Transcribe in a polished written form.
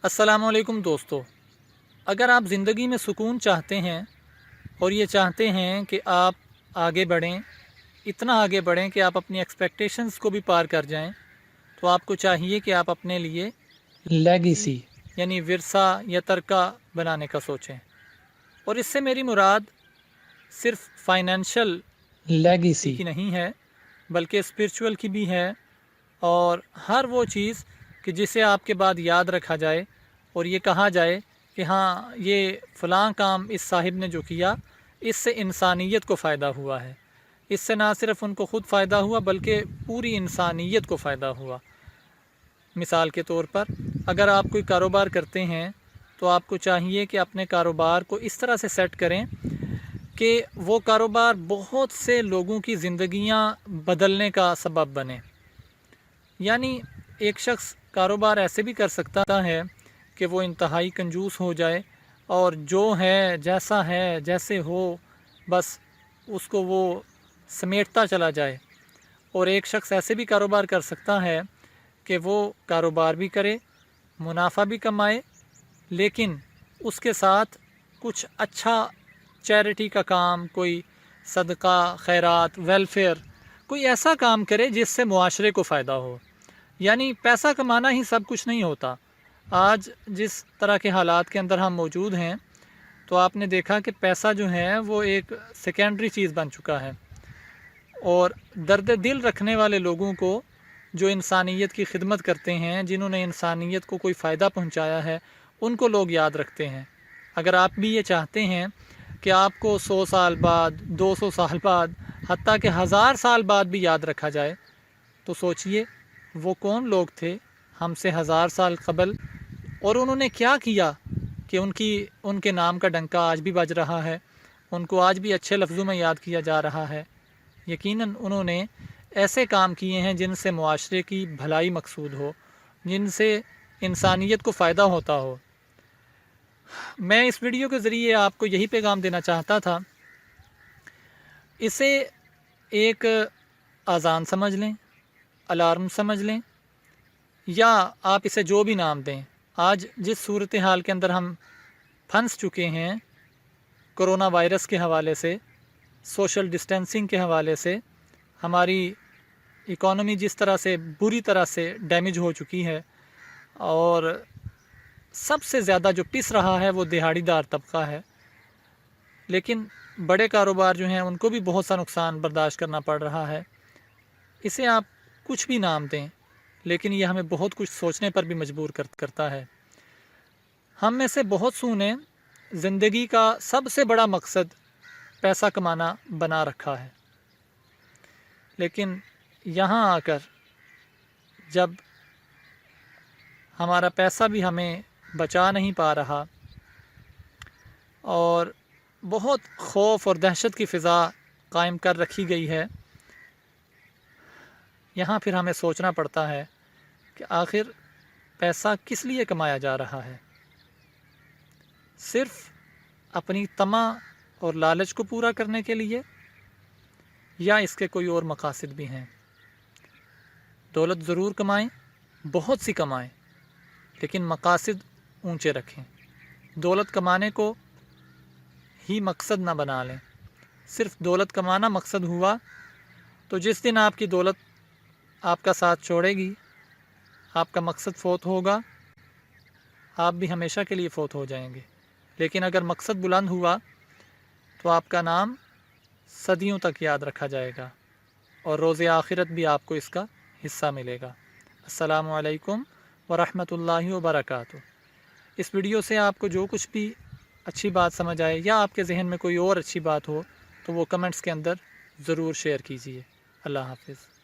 अस्सलामुअलैकुम दोस्तों, अगर आप ज़िंदगी में सुकून चाहते हैं और ये चाहते हैं कि आप आगे बढ़ें, इतना आगे बढ़ें कि आप अपनी एक्सपेक्टेशंस को भी पार कर जाएं, तो आपको चाहिए कि आप अपने लिए लेगेसी यानी विरसा या तरका बनाने का सोचें। और इससे मेरी मुराद सिर्फ फाइनेंशियल लेगेसी की नहीं है, बल्कि स्पिरिचुअल की भी है। और हर वो चीज़ कि जिसे आपके बाद याद रखा जाए और ये कहा जाए कि हाँ, ये फ़लाँ काम इस साहिब ने जो किया, इससे इंसानियत को फ़ायदा हुआ है। इससे ना सिर्फ़ उनको ख़ुद फ़ायदा हुआ बल्कि पूरी इंसानियत को फ़ायदा हुआ। मिसाल के तौर पर अगर आप कोई कारोबार करते हैं तो आपको चाहिए कि अपने कारोबार को इस तरह से सेट करें कि वो कारोबार बहुत से लोगों की ज़िंदगियां बदलने का सबब बने। यानी एक शख्स कारोबार ऐसे भी कर सकता है कि वो इंतहाई कंजूस हो जाए और जो है, जैसा है, जैसे हो, बस उसको वो समेटता चला जाए। और एक शख्स ऐसे भी कारोबार कर सकता है कि वो कारोबार भी करे, मुनाफा भी कमाए, लेकिन उसके साथ कुछ अच्छा चैरिटी का काम, कोई सदका, खैरात, वेलफेयर, कोई ऐसा काम करे जिससे मुआशरे को फ़ायदा हो। यानी पैसा कमाना ही सब कुछ नहीं होता। आज जिस तरह के हालात के अंदर हम मौजूद हैं, तो आपने देखा कि पैसा जो है वो एक सेकेंडरी चीज़ बन चुका है। और दर्द दिल रखने वाले लोगों को, जो इंसानियत की खिदमत करते हैं, जिन्होंने इंसानियत को कोई फ़ायदा पहुंचाया है, उनको लोग याद रखते हैं। अगर आप भी ये चाहते हैं कि आपको 100 साल बाद, 200 साल बाद, हत्ता कि 1000 साल बाद भी याद रखा जाए, तो सोचिए वो कौन लोग थे हमसे 1000 साल कबल, और उन्होंने क्या किया कि उनके नाम का डंका आज भी बज रहा है, उनको आज भी अच्छे लफ्ज़ों में याद किया जा रहा है। यकीनन उन्होंने ऐसे काम किए हैं जिनसे मुआशरे की भलाई मकसूद हो, जिनसे इंसानियत को फ़ायदा होता हो। मैं इस वीडियो के ज़रिए आपको यही पैगाम देना चाहता था। इसे एक अज़ान समझ लें, अलार्म समझ लें, या आप इसे जो भी नाम दें। आज जिस सूरत हाल के अंदर हम फंस चुके हैं, कोरोना वायरस के हवाले से, सोशल डिस्टेंसिंग के हवाले से, हमारी इकॉनमी जिस तरह से बुरी तरह से डैमेज हो चुकी है, और सबसे ज़्यादा जो पिस रहा है वो दिहाड़ीदार तबका है। लेकिन बड़े कारोबार जो हैं उनको भी बहुत सा नुकसान बर्दाश्त करना पड़ रहा है। इसे आप कुछ भी नाम दें, लेकिन ये हमें बहुत कुछ सोचने पर भी मजबूर करता है। हम में से बहुत सू ने ज़िंदगी का सबसे बड़ा मकसद पैसा कमाना बना रखा है, लेकिन यहाँ आकर जब हमारा पैसा भी हमें बचा नहीं पा रहा और बहुत खौफ और दहशत की फ़िज़ा कायम कर रखी गई है, यहाँ फिर हमें सोचना पड़ता है कि आखिर पैसा किस लिए कमाया जा रहा है। सिर्फ़ अपनी तमा और लालच को पूरा करने के लिए, या इसके कोई और मकासद भी हैं। दौलत ज़रूर कमाएं, बहुत सी कमाएं, लेकिन मकासद ऊंचे रखें। दौलत कमाने को ही मकसद ना बना लें। सिर्फ़ दौलत कमाना मकसद हुआ तो जिस दिन आपकी दौलत आपका साथ छोड़ेगी, आपका मकसद फ़ौत होगा, आप भी हमेशा के लिए फ़ौत हो जाएंगे। लेकिन अगर मकसद बुलंद हुआ तो आपका नाम सदियों तक याद रखा जाएगा और रोज़े आखिरत भी आपको इसका हिस्सा मिलेगा। अस्सलामु अलैकुम वरहमतुल्लाहि वबरकातुहू। इस वीडियो से आपको जो कुछ भी अच्छी बात समझ आए या आपके जहन में कोई और अच्छी बात हो, तो वो कमेंट्स के अंदर ज़रूर शेयर कीजिए। अल्लाह हाफ़िज़।